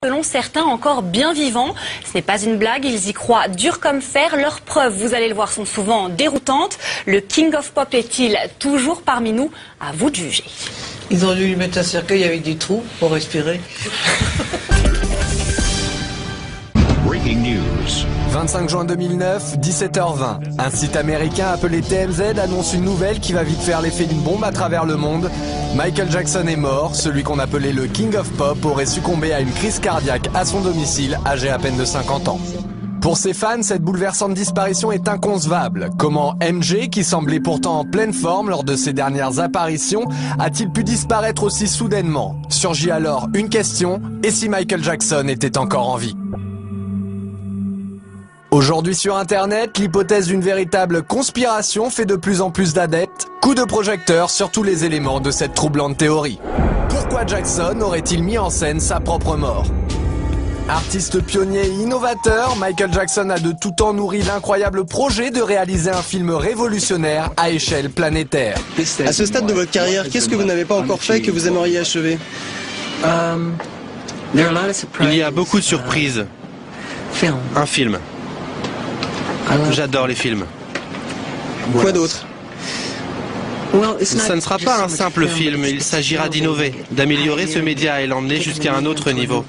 Selon certains, encore bien vivants. Ce n'est pas une blague, ils y croient dur comme fer. Leurs preuves, vous allez le voir, sont souvent déroutantes. Le King of Pop est-il toujours parmi nous? À vous de juger. Ils ont dû lui mettre un cercueil avec des trous pour respirer. Breaking news. 25 juin 2009, 17h20. Un site américain appelé TMZ annonce une nouvelle qui va vite faire l'effet d'une bombe à travers le monde. Michael Jackson est mort. Celui qu'on appelait le King of Pop aurait succombé à une crise cardiaque à son domicile, âgé à peine de 50 ans. Pour ses fans, cette bouleversante disparition est inconcevable. Comment MJ, qui semblait pourtant en pleine forme lors de ses dernières apparitions, a-t-il pu disparaître aussi soudainement? Surgit alors une question, et si Michael Jackson était encore en vie? Aujourd'hui sur Internet, l'hypothèse d'une véritable conspiration fait de plus en plus d'adeptes. Coup de projecteur sur tous les éléments de cette troublante théorie. Pourquoi Jackson aurait-il mis en scène sa propre mort? Artiste pionnier et innovateur, Michael Jackson a de tout temps nourri l'incroyable projet de réaliser un film révolutionnaire à échelle planétaire. À ce stade de votre carrière, qu'est-ce que vous n'avez pas encore fait que vous aimeriez achever? Il y a beaucoup de surprises. Un film. J'adore les films. Quoi d'autre? Ça ne sera pas un simple film, il s'agira d'innover, d'améliorer ce média et l'emmener jusqu'à un autre niveau.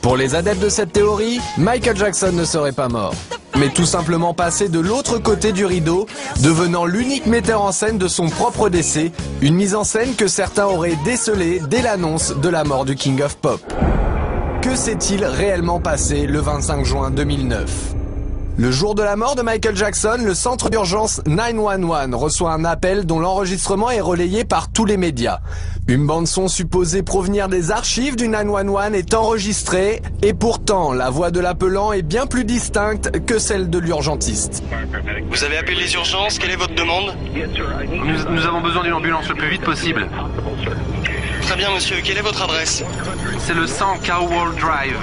Pour les adeptes de cette théorie, Michael Jackson ne serait pas mort, mais tout simplement passé de l'autre côté du rideau, devenant l'unique metteur en scène de son propre décès, une mise en scène que certains auraient décelée dès l'annonce de la mort du King of Pop. Que s'est-il réellement passé le 25 juin 2009 ? Le jour de la mort de Michael Jackson, le centre d'urgence 911 reçoit un appel dont l'enregistrement est relayé par tous les médias. Une bande-son supposée provenir des archives du 911 est enregistrée et pourtant la voix de l'appelant est bien plus distincte que celle de l'urgentiste. Vous avez appelé les urgences, quelle est votre demande? Nous avons besoin d'une ambulance le plus vite possible. Très bien monsieur, quelle est votre adresse? C'est le 100 Cowell Drive,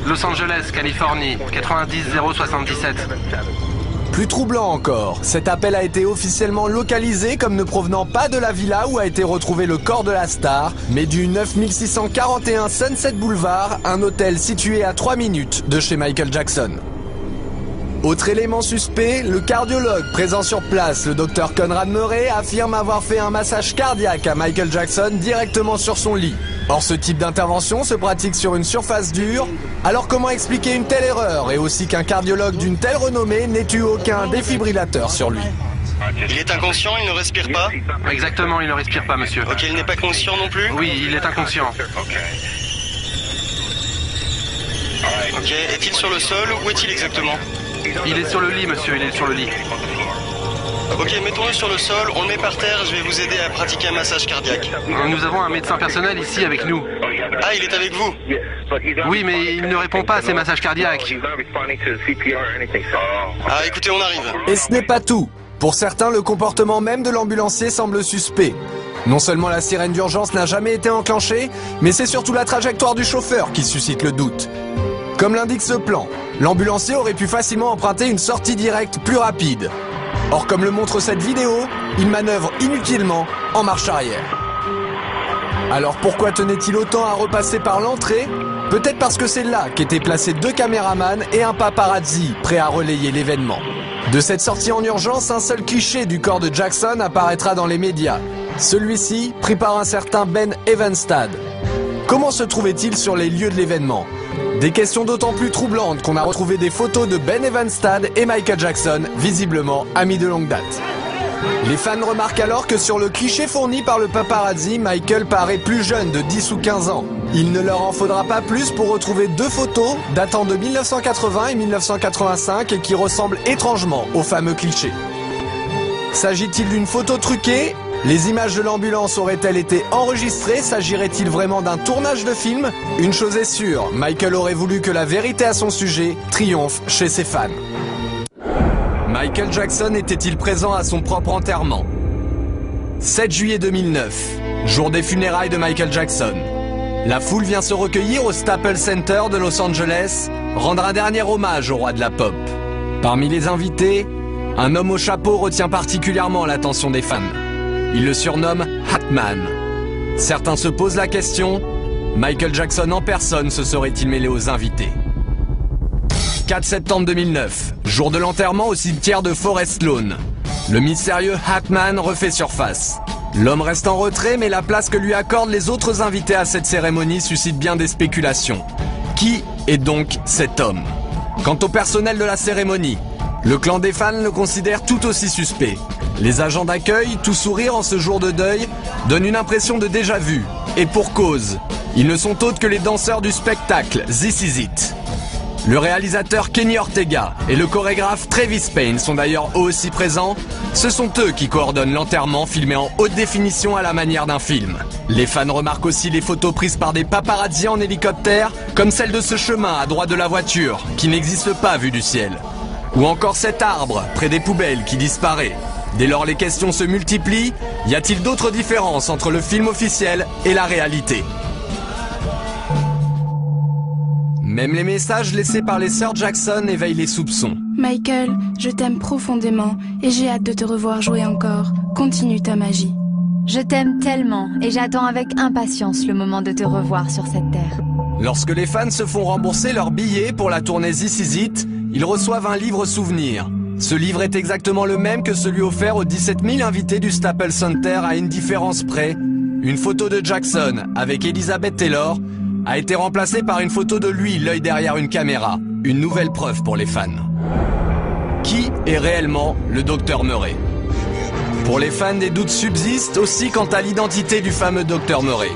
Los Angeles, Californie, 90077. Plus troublant encore, cet appel a été officiellement localisé comme ne provenant pas de la villa où a été retrouvé le corps de la star, mais du 9641 Sunset Boulevard, un hôtel situé à 3 minutes de chez Michael Jackson. Autre élément suspect, le cardiologue présent sur place, le docteur Conrad Murray, affirme avoir fait un massage cardiaque à Michael Jackson directement sur son lit. Or, ce type d'intervention se pratique sur une surface dure. Alors comment expliquer une telle erreur et aussi qu'un cardiologue d'une telle renommée n'ait eu aucun défibrillateur sur lui? Il est inconscient, il ne respire pas? Exactement, il ne respire pas, monsieur. Ok, il n'est pas conscient non plus? Oui, il est inconscient. Ok, est-il sur le sol? Où est-il exactement? Il est sur le lit, monsieur, il est sur le lit. Ok, mettons-le sur le sol, on le met par terre, je vais vous aider à pratiquer un massage cardiaque. Nous avons un médecin personnel ici avec nous. Ah, il est avec vous? Oui, mais il ne répond pas à ces massages cardiaques. Ah, écoutez, on arrive. Et ce n'est pas tout. Pour certains, le comportement même de l'ambulancier semble suspect. Non seulement la sirène d'urgence n'a jamais été enclenchée, mais c'est surtout la trajectoire du chauffeur qui suscite le doute. Comme l'indique ce plan, l'ambulancier aurait pu facilement emprunter une sortie directe plus rapide. Or, comme le montre cette vidéo, il manœuvre inutilement en marche arrière. Alors pourquoi tenait-il autant à repasser par l'entrée? Peut-être parce que c'est là qu'étaient placés 2 caméramans et un paparazzi prêts à relayer l'événement. De cette sortie en urgence, un seul cliché du corps de Jackson apparaîtra dans les médias. Celui-ci pris par un certain Ben Evenstad. Comment se trouvait-il sur les lieux de l'événement? Des questions d'autant plus troublantes qu'on a retrouvé des photos de Ben Evenstad et Michael Jackson, visiblement amis de longue date. Les fans remarquent alors que sur le cliché fourni par le paparazzi, Michael paraît plus jeune de 10 ou 15 ans. Il ne leur en faudra pas plus pour retrouver 2 photos datant de 1980 et 1985 et qui ressemblent étrangement au fameux cliché. S'agit-il d'une photo truquée? Les images de l'ambulance auraient-elles été enregistrées? S'agirait-il vraiment d'un tournage de film? Une chose est sûre, Michael aurait voulu que la vérité à son sujet triomphe chez ses fans. Michael Jackson était-il présent à son propre enterrement? 7 juillet 2009, jour des funérailles de Michael Jackson. La foule vient se recueillir au Staples Center de Los Angeles, rendre un dernier hommage au roi de la pop. Parmi les invités, un homme au chapeau retient particulièrement l'attention des fans. Il le surnomme Hatman. Certains se posent la question, Michael Jackson en personne se serait-il mêlé aux invités? 4 septembre 2009, jour de l'enterrement au cimetière de Forest Lawn. Le mystérieux Hatman refait surface. L'homme reste en retrait, mais la place que lui accordent les autres invités à cette cérémonie suscite bien des spéculations. Qui est donc cet homme? Quant au personnel de la cérémonie, le clan des fans le considère tout aussi suspect. Les agents d'accueil, tout sourire en ce jour de deuil, donnent une impression de déjà-vu. Et pour cause, ils ne sont autres que les danseurs du spectacle This Is It. Le réalisateur Kenny Ortega et le chorégraphe Travis Payne sont d'ailleurs eux aussi présents. Ce sont eux qui coordonnent l'enterrement filmé en haute définition à la manière d'un film. Les fans remarquent aussi les photos prises par des paparazzis en hélicoptère, comme celle de ce chemin à droite de la voiture, qui n'existe pas vu du ciel. Ou encore cet arbre près des poubelles qui disparaît. Dès lors les questions se multiplient, y a-t-il d'autres différences entre le film officiel et la réalité? Même les messages laissés par les sœurs Jackson éveillent les soupçons. Michael, je t'aime profondément et j'ai hâte de te revoir jouer encore. Continue ta magie. Je t'aime tellement et j'attends avec impatience le moment de te revoir sur cette terre. Lorsque les fans se font rembourser leurs billets pour la tournée This Is It, ils reçoivent un livre souvenir. Ce livre est exactement le même que celui offert aux 17 000 invités du Staples Center à une différence près. Une photo de Jackson avec Elizabeth Taylor a été remplacée par une photo de lui, l'œil derrière une caméra. Une nouvelle preuve pour les fans. Qui est réellement le Dr Murray? Pour les fans, des doutes subsistent aussi quant à l'identité du fameux Dr Murray.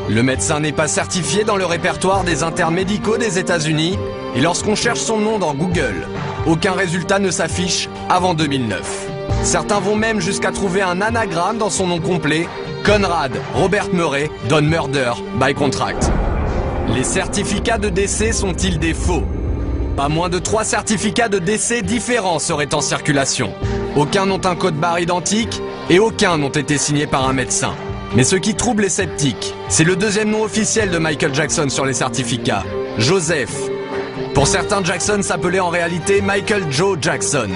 Le médecin n'est pas certifié dans le répertoire des internes médicaux des États-Unis et lorsqu'on cherche son nom dans Google, aucun résultat ne s'affiche avant 2009. Certains vont même jusqu'à trouver un anagramme dans son nom complet, Conrad Robert Murray Don Murder by Contract. Les certificats de décès sont-ils des faux? Pas moins de 3 certificats de décès différents seraient en circulation. Aucun n'ont un code-barre identique et aucun n'ont été signés par un médecin. Mais ce qui trouble les sceptiques, c'est le deuxième nom officiel de Michael Jackson sur les certificats, Joseph. Pour certains, Jackson s'appelait en réalité Michael Joe Jackson.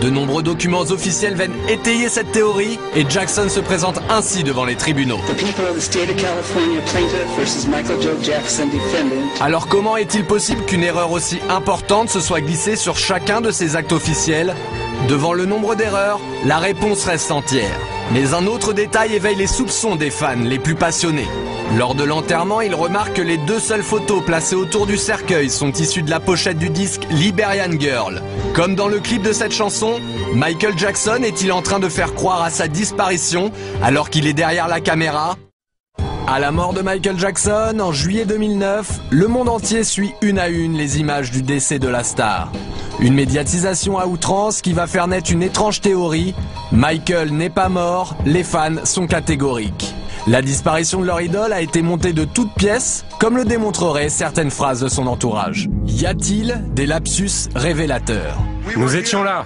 De nombreux documents officiels viennent étayer cette théorie et Jackson se présente ainsi devant les tribunaux. Alors comment est-il possible qu'une erreur aussi importante se soit glissée sur chacun de ces actes officiels? Devant le nombre d'erreurs, la réponse reste entière. Mais un autre détail éveille les soupçons des fans les plus passionnés. Lors de l'enterrement, ils remarquent que les 2 seules photos placées autour du cercueil sont issues de la pochette du disque Liberian Girl. Comme dans le clip de cette chanson, Michael Jackson est-il en train de faire croire à sa disparition alors qu'il est derrière la caméra? À la mort de Michael Jackson, en juillet 2009, le monde entier suit une à une les images du décès de la star. Une médiatisation à outrance qui va faire naître une étrange théorie. Michael n'est pas mort, les fans sont catégoriques. La disparition de leur idole a été montée de toutes pièces, comme le démontreraient certaines phrases de son entourage. Y a-t-il des lapsus révélateurs? Nous étions là,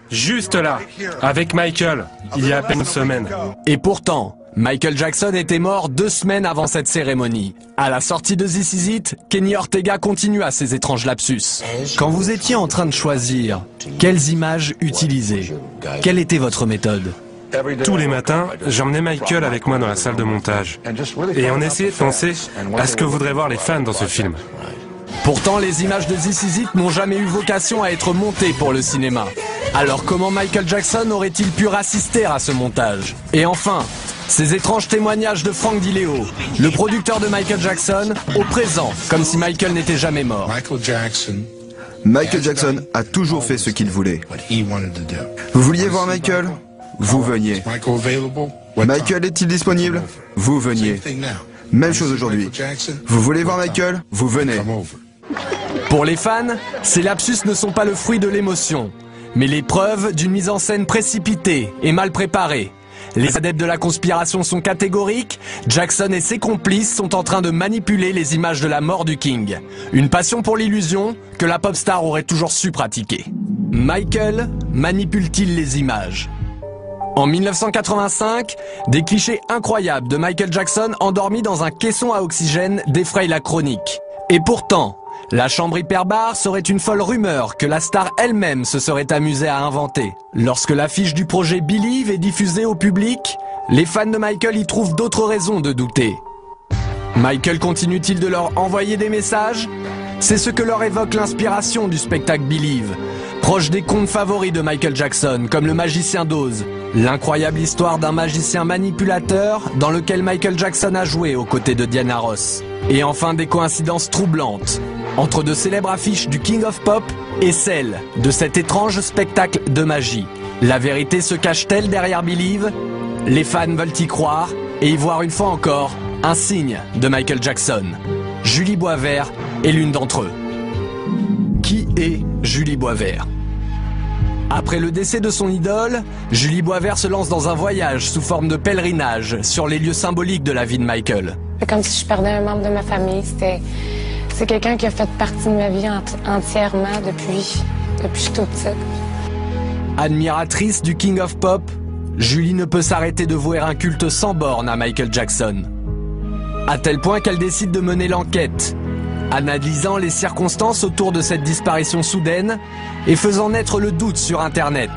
juste là, avec Michael, il y a à peine une semaine. Et pourtant, Michael Jackson était mort 2 semaines avant cette cérémonie. À la sortie de This Is It, Kenny Ortega continua ses étranges lapsus. Quand vous étiez en train de choisir, quelles images utiliser? Quelle était votre méthode? Tous les matins, j'emmenais Michael avec moi dans la salle de montage. Et on essayait de penser à ce que voudraient voir les fans dans ce film. Pourtant, les images de This Is It n'ont jamais eu vocation à être montées pour le cinéma. Alors comment Michael Jackson aurait-il pu assister à ce montage? Et enfin, ces étranges témoignages de Frank DiLeo, le producteur de Michael Jackson, au présent, comme si Michael n'était jamais mort. Michael Jackson a toujours fait ce qu'il voulait. Vous vouliez voir Michael? Vous veniez. Michael est-il disponible? Vous veniez. Même chose aujourd'hui. Vous voulez voir Michael? Vous venez. Pour les fans, ces lapsus ne sont pas le fruit de l'émotion, mais les preuves d'une mise en scène précipitée et mal préparée. Les adeptes de la conspiration sont catégoriques, Jackson et ses complices sont en train de manipuler les images de la mort du King. Une passion pour l'illusion que la pop star aurait toujours su pratiquer. Michael manipule-t-il les images? En 1985, des clichés incroyables de Michael Jackson endormi dans un caisson à oxygène défrayent la chronique. Et pourtant, la chambre hyperbare serait une folle rumeur que la star elle-même se serait amusée à inventer. Lorsque l'affiche du projet Believe est diffusée au public, les fans de Michael y trouvent d'autres raisons de douter. Michael continue-t-il de leur envoyer des messages? C'est ce que leur évoque l'inspiration du spectacle Believe, proche des contes favoris de Michael Jackson, comme Le Magicien d'Oz, l'incroyable histoire d'un magicien manipulateur dans lequel Michael Jackson a joué aux côtés de Diana Ross. Et enfin des coïncidences troublantes entre de célèbres affiches du King of Pop et celles de cet étrange spectacle de magie. La vérité se cache-t-elle derrière Believe? Les fans veulent y croire et y voir une fois encore un signe de Michael Jackson. Julie Boisvert est l'une d'entre eux. Qui est Julie Boisvert? Après le décès de son idole, Julie Boisvert se lance dans un voyage sous forme de pèlerinage sur les lieux symboliques de la vie de Michael. C'est comme si je perdais un membre de ma famille. C'est quelqu'un qui a fait partie de ma vie entièrement depuis que je suis toute petite. Admiratrice du King of Pop, Julie ne peut s'arrêter de vouer un culte sans borne à Michael Jackson. À tel point qu'elle décide de mener l'enquête, analysant les circonstances autour de cette disparition soudaine et faisant naître le doute sur Internet,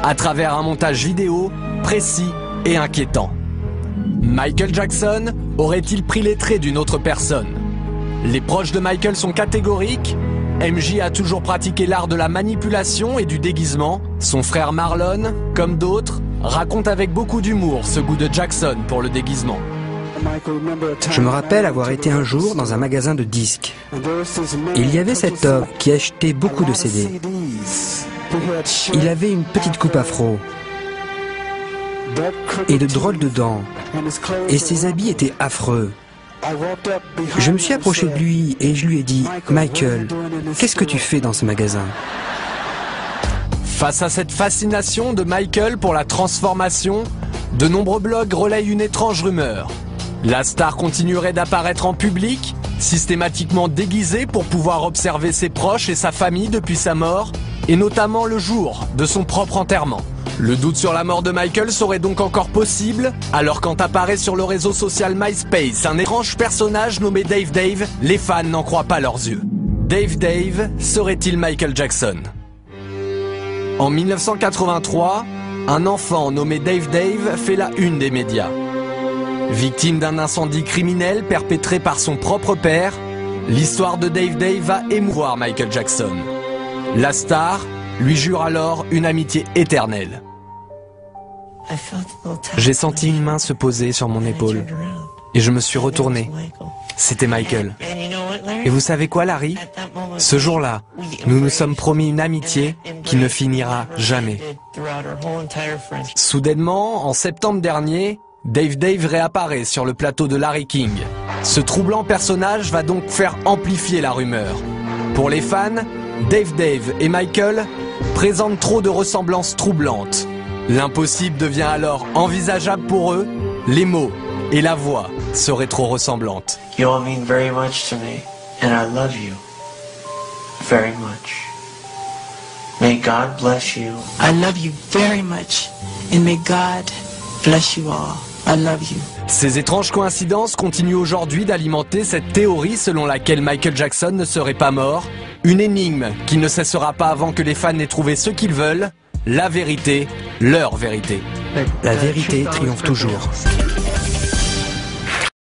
à travers un montage vidéo précis et inquiétant. Michael Jackson aurait-il pris les traits d'une autre personne? Les proches de Michael sont catégoriques. MJ a toujours pratiqué l'art de la manipulation et du déguisement. Son frère Marlon, comme d'autres, raconte avec beaucoup d'humour ce goût de Jackson pour le déguisement. Je me rappelle avoir été un jour dans un magasin de disques. Il y avait cet homme qui achetait beaucoup de CD. Il avait une petite coupe afro et de drôles de dents. Et ses habits étaient affreux. Je me suis approché de lui et je lui ai dit « Michael, qu'est-ce que tu fais dans ce magasin ?» Face à cette fascination de Michael pour la transformation, de nombreux blogs relayent une étrange rumeur. La star continuerait d'apparaître en public, systématiquement déguisée pour pouvoir observer ses proches et sa famille depuis sa mort, et notamment le jour de son propre enterrement. Le doute sur la mort de Michael serait donc encore possible, alors quand apparaît sur le réseau social MySpace un étrange personnage nommé Dave Dave, les fans n'en croient pas leurs yeux. Dave Dave serait-il Michael Jackson? En 1983, un enfant nommé Dave Dave fait la une des médias. Victime d'un incendie criminel perpétré par son propre père, l'histoire de Dave Dave va émouvoir Michael Jackson. La star lui jure alors une amitié éternelle. J'ai senti une main se poser sur mon épaule et je me suis retourné. C'était Michael. Et vous savez quoi, Larry? Ce jour-là, nous nous sommes promis une amitié qui ne finira jamais. Soudainement, en septembre dernier, Dave Dave réapparaît sur le plateau de Larry King. Ce troublant personnage va donc faire amplifier la rumeur. Pour les fans, Dave Dave et Michael présentent trop de ressemblances troublantes. L'impossible devient alors envisageable pour eux, les mots et la voix seraient trop ressemblantes. You all mean very much to me, and I love you very much. May God bless you. I love you very much, and may God bless you all. I love you. Ces étranges coïncidences continuent aujourd'hui d'alimenter cette théorie selon laquelle Michael Jackson ne serait pas mort, une énigme qui ne cessera pas avant que les fans n'aient trouvé ce qu'ils veulent, la vérité, leur vérité. La vérité triomphe toujours.